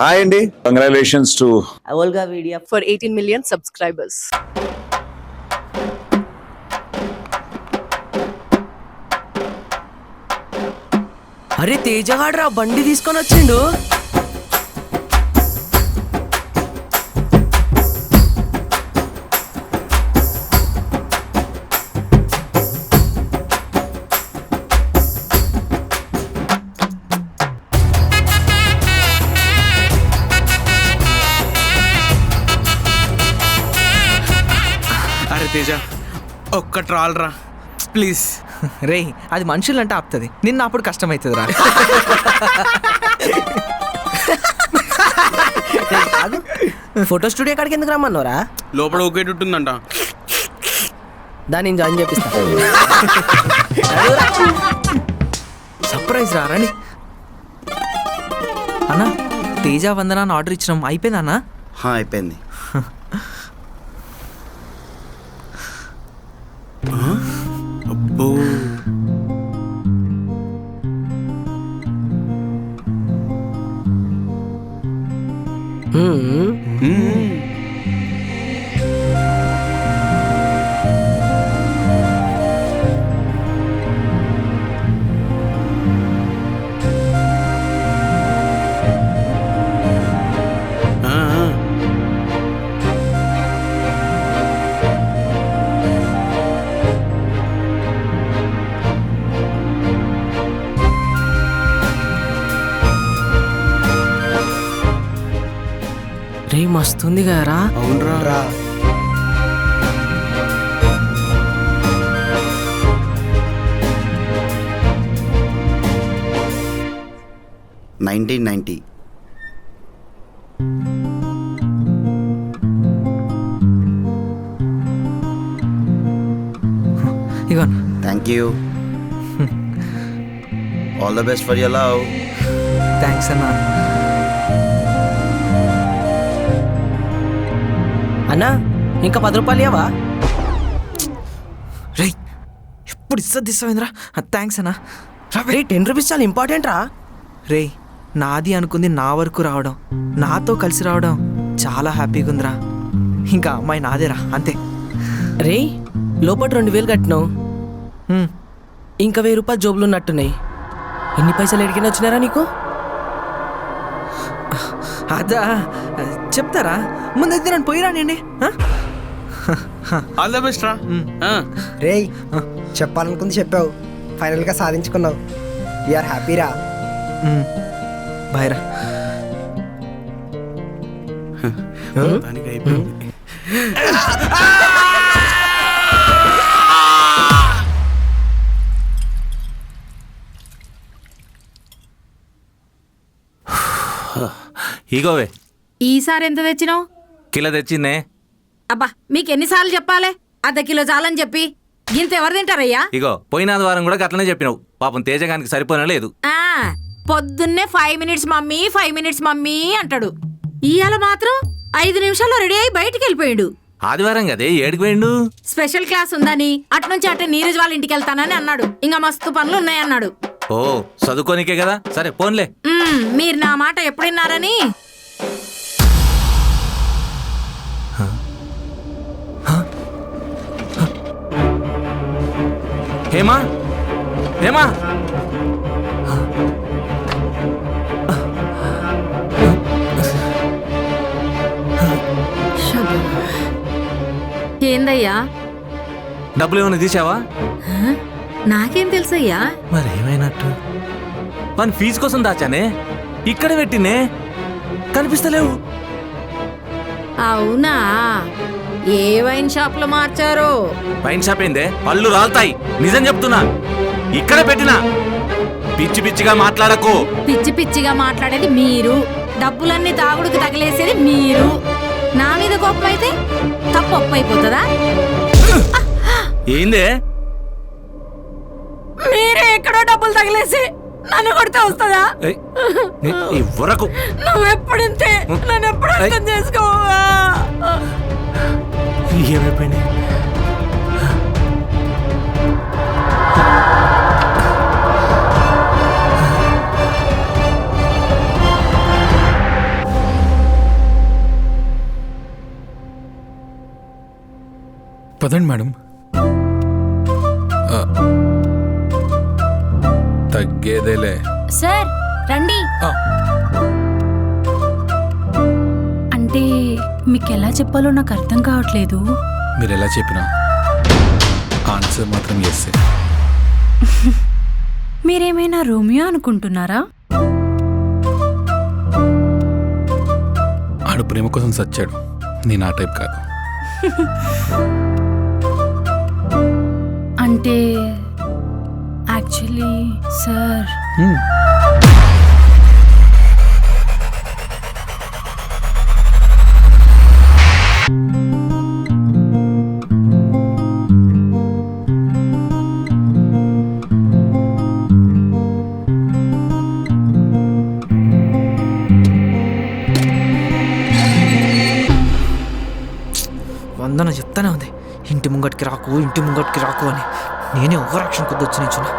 Hi అండి, congratulations to Olga Media for 18 million subscribers. అరే తేజగాడ్రా బండి తీసుకొని వచ్చిండు. అరే తేజ ఒక్క ట్రాల్ రా ప్లీజ్. రే అది మనుషులంటే ఆపుతుంది, నిన్న అప్పుడు కష్టమవుతుంది రా. ఫోటో స్టూడియో కాడికి ఎందుకు రమ్మన్నారా? లోపల ఒకేటుంటుందంట. దాన్ని జాయిన్ చేపిస్తా. సర్ప్రైజ్ రా రండి అన్నా. తేజ వందనాన్ని ఆర్డర్ ఇచ్చినాం, అయిపోయిందా అన్నా? అయిపోయింది. అబ్బో రే మస్తుంది కదరా. అవునరా. $1990. ఇగో Thank you. All the best for your love. Thanks అన్నా. అన్నా ఇంకా 10 రూపాయలు ఇవ్వవా? రే ఎప్పుడు ఇస్తుందిరా. థ్యాంక్స్ అన్నా. రే 10 రూపీస్ చాలా ఇంపార్టెంట్ రా. రే నాది అనుకుంది నా వరకు రావడం, నాతో కలిసి రావడం చాలా హ్యాపీగా ఉందిరా. ఇంకా అమ్మాయి నాదేరా, అంతే. రే లోపల 2000 కట్టినావు, ఇంకా 1000 రూపాయలు జోబులు ఉన్నట్టున్నాయి. ఎన్ని పైసలు ఎడిగిన వచ్చినారా నీకు? అదా చెప్తారా, ముందైతే నన్ను పోయిరానండి. ఆల్ ద బెస్ట్ రా. రేయ్ చెప్పాలనుకుంది చెప్పావు, ఫైనల్గా సాధించుకున్నావు. వీఆర్ హ్యాపీ రా. బాయ్ రా. దానికి అయిపోయింది. ఇగోవే ఈసారి ఎంత తెచ్చినావు? కిలో తెచ్చిందే. అబ్బా మీకు ఎన్నిసార్లు చెప్పాలి అర్ధ కిలో చాలని చెప్పి? గింత ఎవరు తింటారయ్యా? ఇగో పోయిన వారం కూడా గట్లనే చెప్పినావు. పాపం తేజగానికి సరిపోనే లేదు. పొద్దున్నే 5 మినిట్స్ మమ్మీ 5 మినిట్స్ మమ్మీ అంటాడు. ఇవాళ మాత్రం 5 నిమిషాల్లో రెడీ అయి బయటికి వెళ్ళిపోయాడు. ఆదివారం కదే ఏడికి పోయిండు? స్పెషల్ క్లాస్ ఉందని అట్నుంచి అట్టే నీరజ్ వాళ్ళ ఇంటికి వెళ్తానని అన్నాడు. ఇంకా మస్తు పనులు ఉన్నాయన్నాడు. ఓ చదువుకోనికే కదా, సరే పోన్లే. మీరు నా మాట ఎప్పుడున్నారని. హేమా హేమా ఏందయ్యా? డబ్బులు ఏమైనా తీసావా? నాకేం తెలుసయ్యా? మరి ఏమైనట్టు? మన ఫీజు కోసం దాచానే, ఇక్కడ పెట్టినే, కనిపిస్తలేవు. అవునా? ఏ వైన్ షాప్ లో మార్చారో? వైన్ షాప్ ఏందే, పళ్ళు రాలుతాయి. నిజం చెప్తున్నా, ఇక్కడ పెట్టినా. పిచ్చి పిచ్చిగా మాట్లాడకు. పిచ్చి పిచ్చిగా మాట్లాడేది మీరు, డబ్బులన్నీ తాగుడుకు తగిలేసేది మీరు. నా మీద కోపం అయితే తప్పు ఒప్పు అయిపోతుందా? ఏందే? మీరే ఎక్కడో డబ్బులు తగిలేసి నన్ను కొడితే వస్తుందా? ఇవ్వరకు నువ్వెప్పుడింతే, నన్ను ఎప్పుడు అర్థం చేసుకోవా? ఏమైపోయినాయి? పదండి మేడం. తగ్గేదేలే. సార్ రండి. అంటే మీకు ఎలా చెప్పాలో నాకు అర్థం కావట్లేదు. మీరు ఎలా చెప్పినా ఆన్సర్ మాత్రం చేస్తే. మీరేమైనా రోమియో అనుకుంటున్నారా? ఆడు ప్రేమ కోసం సచ్చాడు. నేను ఆ టైప్ కాదు. అంటే యాక్చువల్లీ సార్ వందన చెప్తానే ఉంది, ఇంటి ముంగటికి రాకు అని. నేనే ఓవర్ యాక్షన్ కొద్ది వచ్చి నిల్చున్నా.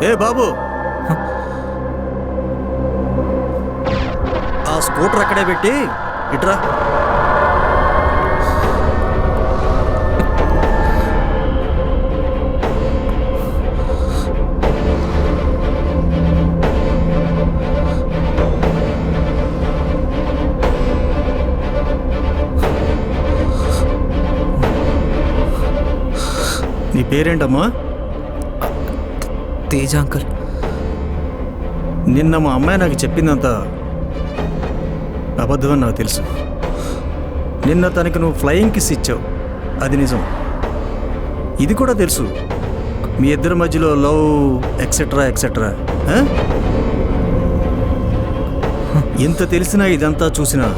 ఏ బాబు, ఆ స్కూటర్ అక్కడే పెట్టి ఇట్రా. నీ పేరేంటమ్మా? తేజ అంకుల్. నిన్న మా అమ్మాయి నాకు చెప్పిందంతా అబద్ధమని నాకు తెలుసు. నిన్న తనకి నువ్వు ఫ్లయింగ్ కిస్ ఇచ్చావు, అది నిజం. ఇది కూడా తెలుసు, మీ ఇద్దరి మధ్యలో లవ్ ఎక్సెట్రా ఎక్సెట్రా. ఎంత తెలిసినా ఇదంతా చూసినా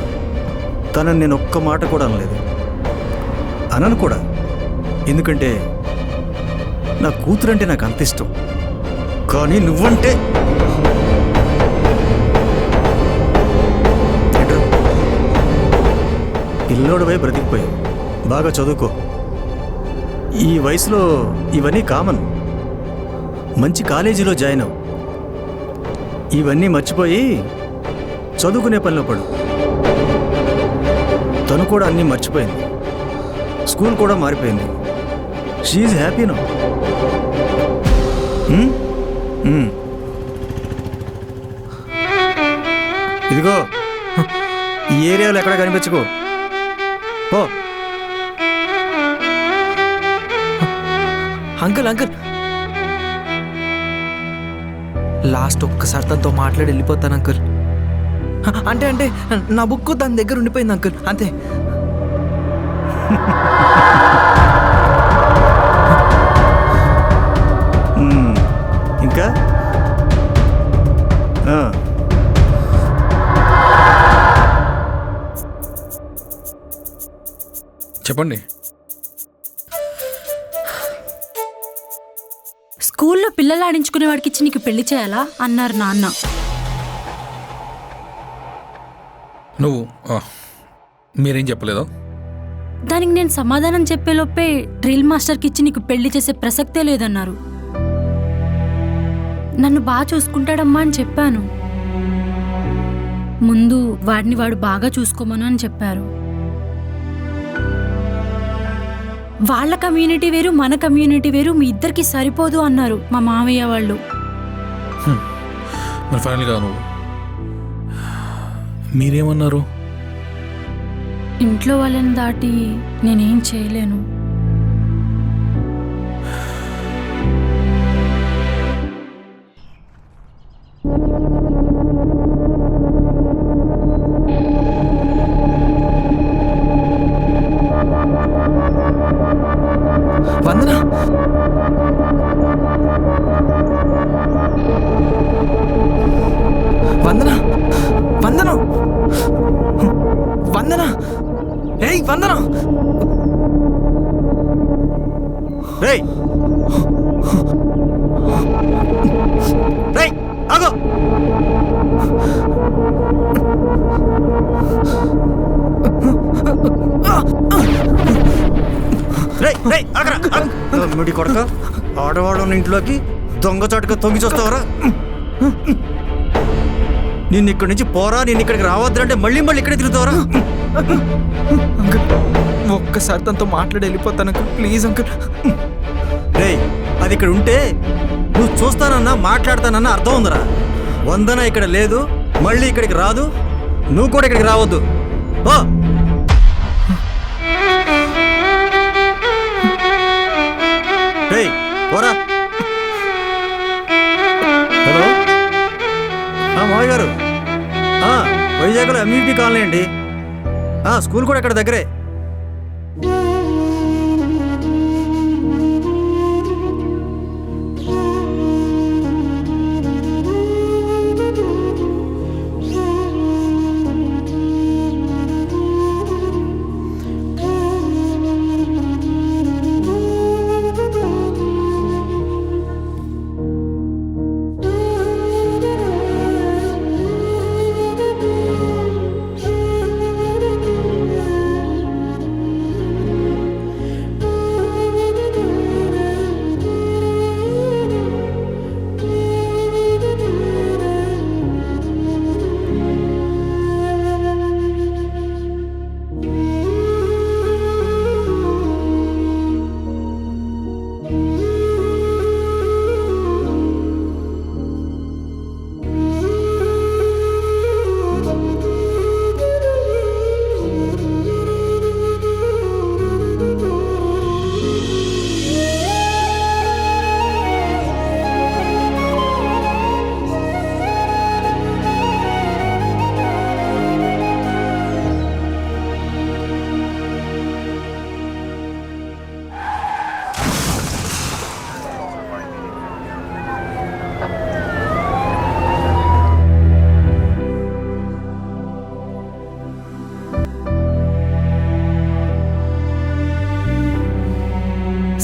తనని నేను ఒక్క మాట కూడా అనలేదు, అనను కూడా. ఎందుకంటే నా కూతురంటే నాకు అంత ఇష్టం. కానీ నువ్వంటే పిల్లోడిపై బ్రతికిపోయావు. బాగా చదువుకో. ఈ వయసులో ఇవన్నీ కామన్. మంచి కాలేజీలో జాయిన్ అవ్వు. ఇవన్నీ మర్చిపోయి చదువుకునే పనిలో పడు. తను కూడా అన్నీ మర్చిపోయింది, స్కూల్ కూడా మారిపోయింది. She is happy now. ఇదిగో, ఈ ఏరియాలో ఎక్కడ కనిపించుకో పో. అంకుల్ లాస్ట్ ఒక్కసారి తనతో మాట్లాడి వెళ్ళిపోతాను అంకుల్. అంటే నా బుక్ దాని దగ్గర ఉండిపోయింది అంకుల్, అంతే. ఇంకా చెప్పండి. స్కూల్లో పిల్లలు ఆడించుకునే వాడికి ఇచ్చి నీకు పెళ్లి చేయాలా అన్నారు నాన్న. నువ్వు మీరేం చెప్పలేదో? దానికి నేను సమాధానం చెప్పేలోపే డ్రిల్ మాస్టర్కి ఇచ్చి నీకు పెళ్లి చేసే ప్రసక్తే లేదన్నారు. నన్ను బాగా చూసుకుంటాడమ్మా అని చెప్పాను. ముందు వాడిని వాడు బాగా చూసుకోమను అని చెప్పారు. వాళ్ళ కమ్యూనిటీ వేరు, మన కమ్యూనిటీ వేరు, మీ ఇద్దరికి సరిపోదు అన్నారు మా మావయ్య వాళ్ళు. మరి ఫైనల్గా నువ్వు మీరేమన్నారు? ఇంట్లో వాళ్ళని దాటి నేనేం చేయలేను. వందన, వందన, వందన, వందన, ఏయ్ వందన. రేయ్ రేయ్ ఆగో. ముడి కొడక, ఆడవాడు ఇంట్లోకి దొంగచాటుగా తొంగి చూస్తావరా? నిన్ను ఇక్కడి నుంచి పోరా, నిన్ను ఇక్కడికి రావద్దంటే మళ్ళీ ఇక్కడే తిరుగుతావరా? అంకుల్ ఒక్కసారి తనతో మాట్లాడి వెళ్ళిపోతాను అంకుల్ ప్లీజ్ అంకుల్. రేయ్ అది ఇక్కడ ఉంటే నువ్వు చూస్తానన్నా మాట్లాడతానన్నా అర్థం ఉందిరా. వందన ఇక్కడ లేదు, మళ్ళీ ఇక్కడికి రాదు, నువ్వు కూడా ఇక్కడికి రావద్దు. ఓ రేయ్ పోరా. హలో మావయ్య గారు, వైజాగ్లో ఎంఈపీ కాలనీ అండి. స్కూల్ కూడా ఇక్కడ దగ్గరే.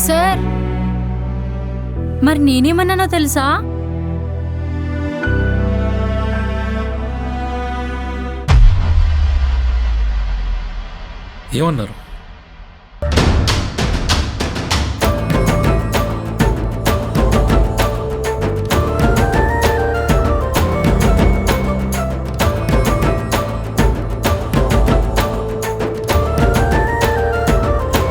సార్ మరి నేనేమన్నానో తెలుసా? ఏమన్నారు?